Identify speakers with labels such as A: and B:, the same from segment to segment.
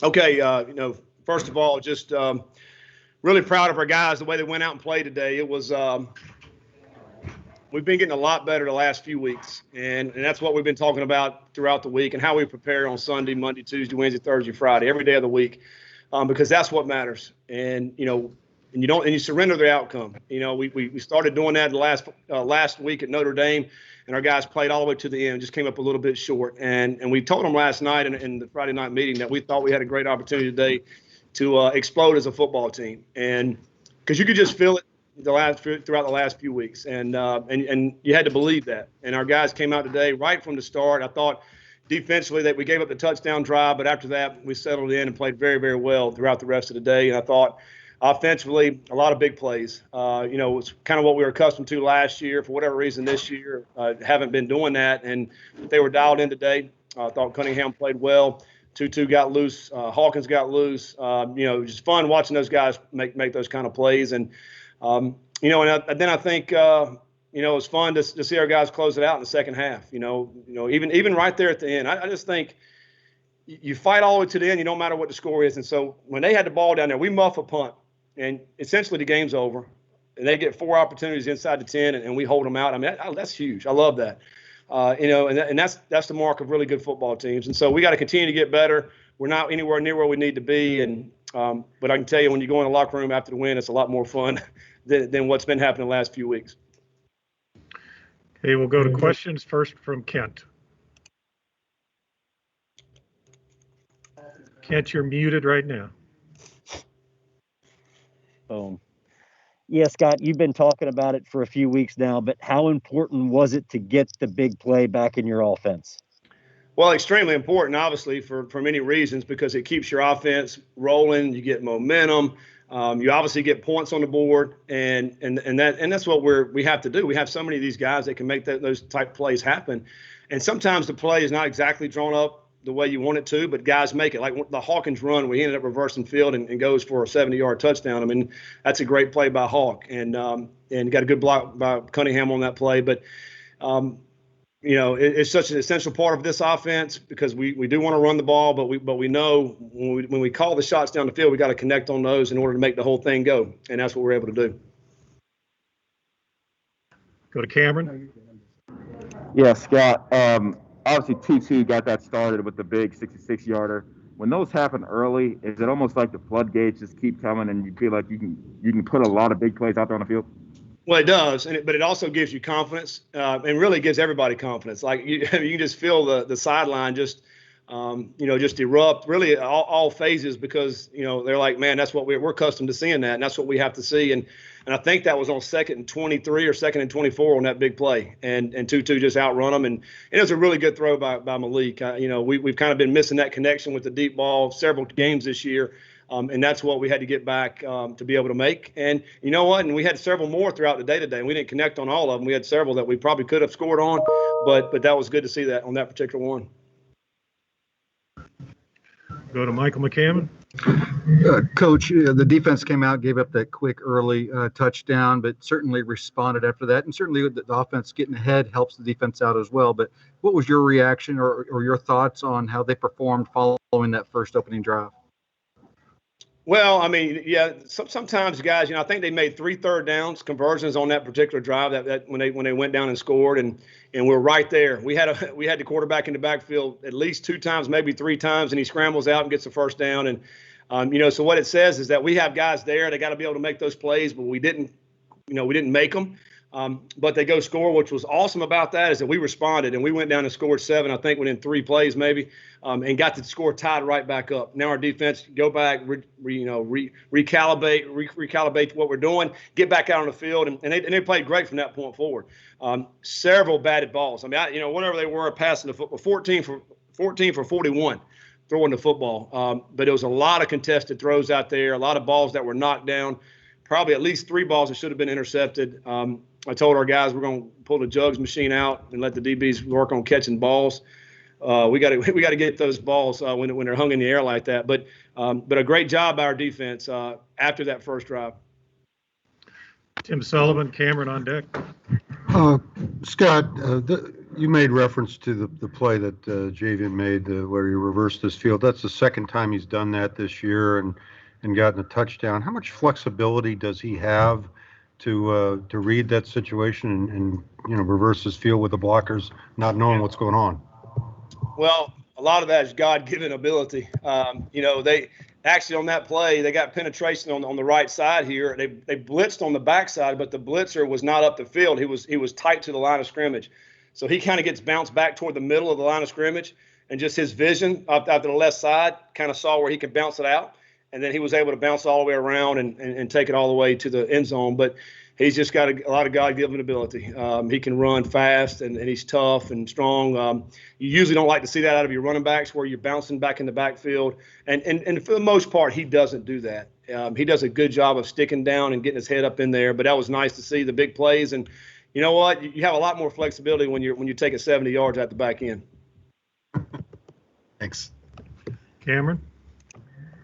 A: Okay, first of all, just really proud of our guys, the way they went out and played today. It was we've been getting a lot better the last few weeks, and that's what we've been talking about throughout the week and how we prepare on Sunday, Monday, Tuesday, Wednesday, Thursday, Friday, every day of the week, because that's what matters. And you surrender the outcome. We started doing that last week at Notre Dame, and our guys played all the way to the end, just came up a little bit short. And we told them last night in the Friday night meeting that we thought we had a great opportunity today to explode as a football team, and because you could just feel it throughout the last few weeks, and you had to believe that. And our guys came out today right from the start. I thought defensively that we gave up the touchdown drive, but after that we settled in and played very, very well throughout the rest of the day. And I thought offensively, a lot of big plays. It's kind of what we were accustomed to last year. For whatever reason, this year haven't been doing that, and they were dialed in today. I thought Cunningham played well. Tutu got loose. Hawkins got loose. Just fun watching those guys make those kind of plays. And then I think it was fun to see our guys close it out in the second half. Even right there at the end, I just think you fight all the way to the end. You don't matter what the score is. And so when they had the ball down there, we muff a punt, and essentially the game's over. And they get 4 opportunities inside the 10, and we hold them out. I mean, that's huge. I love that. And that's the mark of really good football teams. And so we got to continue to get better. We're not anywhere near where we need to be. And but I can tell you, when you go in the locker room after the win, it's a lot more fun than what's been happening the last few weeks.
B: Okay, we'll go to questions first from Kent. Kent, you're muted right now.
C: Boom. Yeah, Scott, you've been talking about it for a few weeks now, but how important was it to get the big play back in your offense?
A: Well, extremely important, obviously, for many reasons, because it keeps your offense rolling. You get momentum. You obviously get points on the board, and that's what we have to do. We have so many of these guys that can make those type plays happen, and sometimes the play is not exactly drawn up the way you want it to, but guys make it. Like the Hawkins run, we ended up reversing field and goes for a 70-yard touchdown. I mean, that's a great play by Hawk, and got a good block by Cunningham on that play. But it's such an essential part of this offense, because we do want to run the ball, but we know when we call the shots down the field, we got to connect on those in order to make the whole thing go, and that's what we're able to do.
B: Go to Cameron.
D: Yeah, Scott. Obviously, Tutu got that started with the big 66-yarder. When those happen early, is it almost like the floodgates just keep coming, and you feel like you can put a lot of big plays out there on the field?
A: Well, it does, but it also gives you confidence, and really gives everybody confidence. Like you can just feel the sideline just erupt, really all phases, because they're like, man, that's what we're accustomed to seeing that, and that's what we have to see. And I think that was on 2nd and 23 or 2nd and 24 on that big play, and Tutu just outrun them, and it was a really good throw by Malik. We've kind of been missing that connection with the deep ball several games this year. And that's what we had to get back to be able to make. And you know what? And we had several more throughout the day today. And we didn't connect on all of them. We had several that we probably could have scored on, but that was good to see that on that particular one.
B: Go to Michael McCammon.
E: Coach, the defense came out, gave up that quick early touchdown, but certainly responded after that. And certainly the offense getting ahead helps the defense out as well. But what was your reaction or your thoughts on how they performed following that first opening drive?
A: Well, I mean, yeah, sometimes guys, I think they made 3 third downs conversions on that particular drive that when they went down and scored, and we're right there. We had the quarterback in the backfield at least 2 times, maybe 3 times, and he scrambles out and gets the first down. And so what it says is that we have guys there. They got to be able to make those plays, but we didn't make them. But they go score. Which was awesome about that is that we responded, and we went down and scored 7, I think, within 3 plays maybe, and got the score tied right back up. Now our defense go back, recalibrate what we're doing, get back out on the field, and they played great from that point forward. Several batted balls. I mean, whenever they were passing the football, 14 for 41. Throwing the football, but it was a lot of contested throws out there, a lot of balls that were knocked down, probably at least 3 balls that should have been intercepted. I told our guys we're going to pull the jugs machine out and let the DBs work on catching balls. We got to get those balls when they're hung in the air like that. But a great job by our defense after that first drive.
B: Tim Sullivan, Cameron on deck.
E: Scott,
F: You made reference to the play that Javian made where he reversed his field. That's the second time he's done that this year and gotten a touchdown. How much flexibility does he have to read that situation and reverse his field with the blockers, not knowing what's going on?
A: Well, a lot of that is God-given ability. They actually on that play, they got penetration on the right side here. They blitzed on the backside, but the blitzer was not up the field. He was tight to the line of scrimmage. So he kind of gets bounced back toward the middle of the line of scrimmage, and just his vision out to the left side kind of saw where he could bounce it out. And then he was able to bounce all the way around and take it all the way to the end zone. But he's just got a lot of God-given ability. He can run fast, and he's tough and strong. You usually don't like to see that out of your running backs where you're bouncing back in the backfield. And for the most part, he doesn't do that. He does a good job of sticking down and getting his head up in there. But that was nice to see the big plays. And you know what? You have a lot more flexibility when you take it 70 yards at the back end.
F: Thanks.
B: Cameron?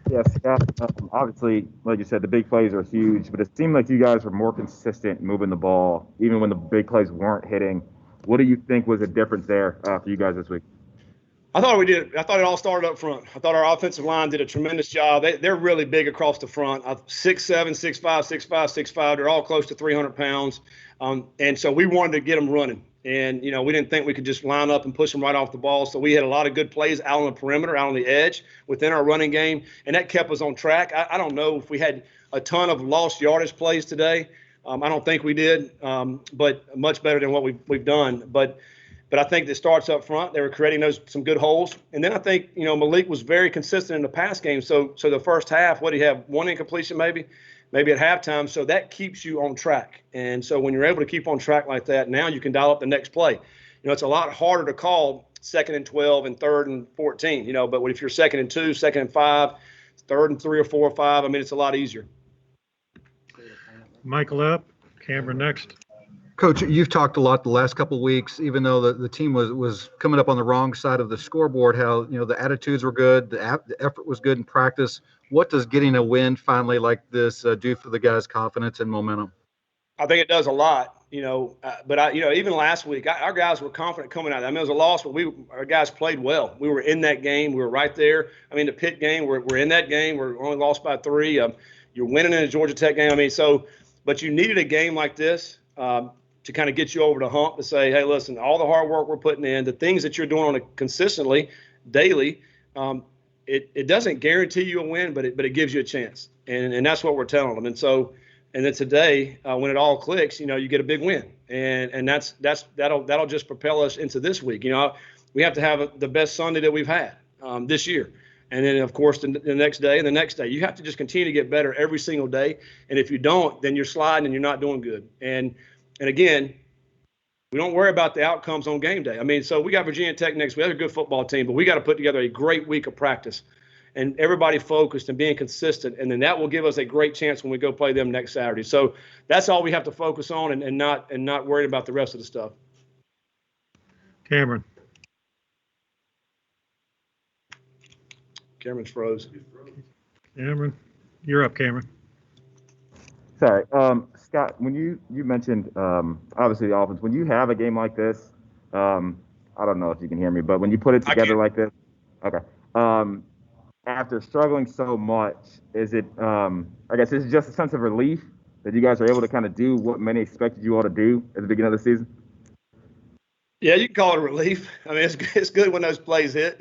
D: Yeah, Scott, obviously, like you said, the big plays are huge, but it seemed like you guys were more consistent moving the ball, even when the big plays weren't hitting. What do you think was the difference there for you guys this week?
A: I thought it all started up front. I thought our offensive line did a tremendous job. They're really big across the front. 6'7", 6'5", 6'5", 6'5". They're all close to 300 pounds. And so we wanted to get them running. And, we didn't think we could just line up and push them right off the ball. So we had a lot of good plays out on the perimeter, out on the edge within our running game. And that kept us on track. I don't know if we had a ton of lost yardage plays today. I don't think we did, but much better than what we've done. But I think it starts up front. They were creating some good holes. And then I think, Malik was very consistent in the pass game. So the first half, what do you have? One incompletion maybe at halftime. So that keeps you on track. And so when you're able to keep on track like that, now you can dial up the next play. It's a lot harder to call 2nd and 12 and 3rd and 14, but if you're 2nd and 2, 2nd and 5, 3rd and 3 or 4 or 5, it's a lot easier.
B: Michael up. Cameron next.
E: Coach, you've talked a lot the last couple of weeks, even though the team was coming up on the wrong side of the scoreboard, how, the attitudes were good, the effort was good in practice. What does getting a win finally like this do for the guys' confidence and momentum?
A: I think it does a lot, but even last week, our guys were confident coming out. It was a loss, but our guys played well. We were in that game. We were right there. The Pitt game, we're in that game. We're only lost by 3. You're winning in the Georgia Tech game. But you needed a game like this to kind of get you over the hump to say, hey, listen, all the hard work we're putting in, the things that you're doing on it consistently, daily, it doesn't guarantee you a win, but it gives you a chance. And that's what we're telling them. And then today, when it all clicks, you get a big win. And that'll just propel us into this week. We have to have the best Sunday that we've had this year. And then, of course, the next day and the next day. You have to just continue to get better every single day. And if you don't, then you're sliding and you're not doing good. And again, we don't worry about the outcomes on game day. So we got Virginia Tech next. We have a good football team, but we got to put together a great week of practice and everybody focused and being consistent. And then that will give us a great chance when we go play them next Saturday. So that's all we have to focus on and not worry about the rest of the stuff.
B: Cameron's
A: froze.
B: Cameron, you're up, Cameron.
D: Sorry. Scott, when you mentioned, obviously the offense, when you have a game like this, I don't know if you can hear me, but when you put it together like this, okay. After struggling so much, is it, I guess, is it just a sense of relief that you guys are able to kind of do what many expected you all to do at the beginning of the season?
A: Yeah, you can call it a relief. It's good when those plays hit,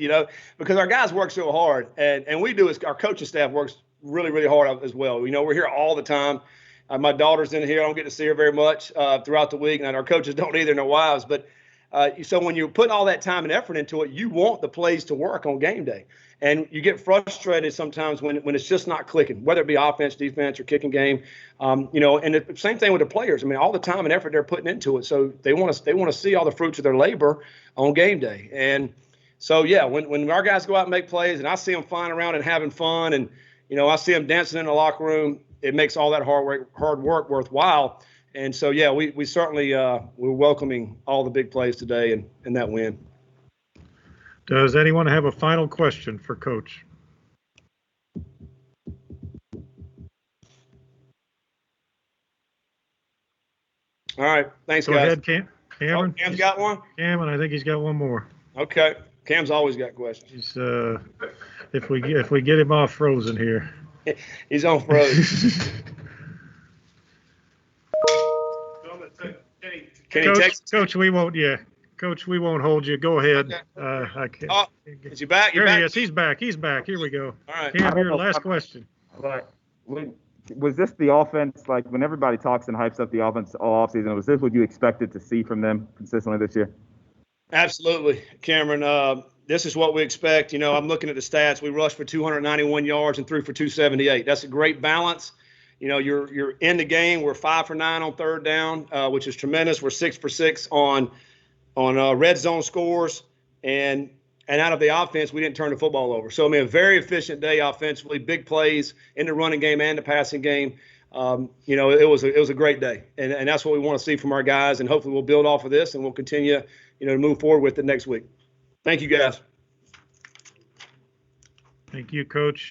A: because our guys work so hard, and we do. Our coaching staff works really, really hard as well. We're here all the time. My daughter's in here. I don't get to see her very much throughout the week, and our coaches don't either, and their wives. But so when you put all that time and effort into it, you want the plays to work on game day. And you get frustrated sometimes when it's just not clicking, whether it be offense, defense, or kicking game. And the same thing with the players. All the time and effort they're putting into it. So they want to see all the fruits of their labor on game day. And so, yeah, when our guys go out and make plays and I see them flying around and having fun and, I see them dancing in the locker room, it makes all that hard work worthwhile. And so, yeah, we certainly we're welcoming all the big plays today and that win.
B: Does anyone have a final question for Coach?
A: All right. Thanks,
B: Go
A: guys.
B: ahead, Cameron?
A: Cam's got one?
B: Cameron, I think he's got one more.
A: Okay. Cam's always got questions.
B: He's, if we get him off frozen here.
A: He's on frozen. Can he text?
B: Coach, we won't. Yeah, Coach, we won't hold you. Go ahead. I can't.
A: Oh, is he back?
B: There he is. He's back. He's back. Here we go.
A: All right.
B: Cam, your last question.
D: But was this the offense, like when everybody talks and hypes up the offense all offseason, was this what you expected to see from them consistently this year?
A: Absolutely, Cameron. This is what we expect. You know, I'm looking at the stats. We rushed for 291 yards and threw for 278. That's a great balance. You know, you're in the game. We're 5 for 9 on third down, which is tremendous. We're 6 for 6 on red zone scores, and out of the offense, we didn't turn the football over. So I mean, a very efficient day offensively, big plays in the running game and the passing game. You know, it was a great day, and that's what we want to see from our guys. And hopefully, we'll build off of this, and we'll continue, you know, to move forward with it next week. Thank you, guys.
B: Thank you, Coach.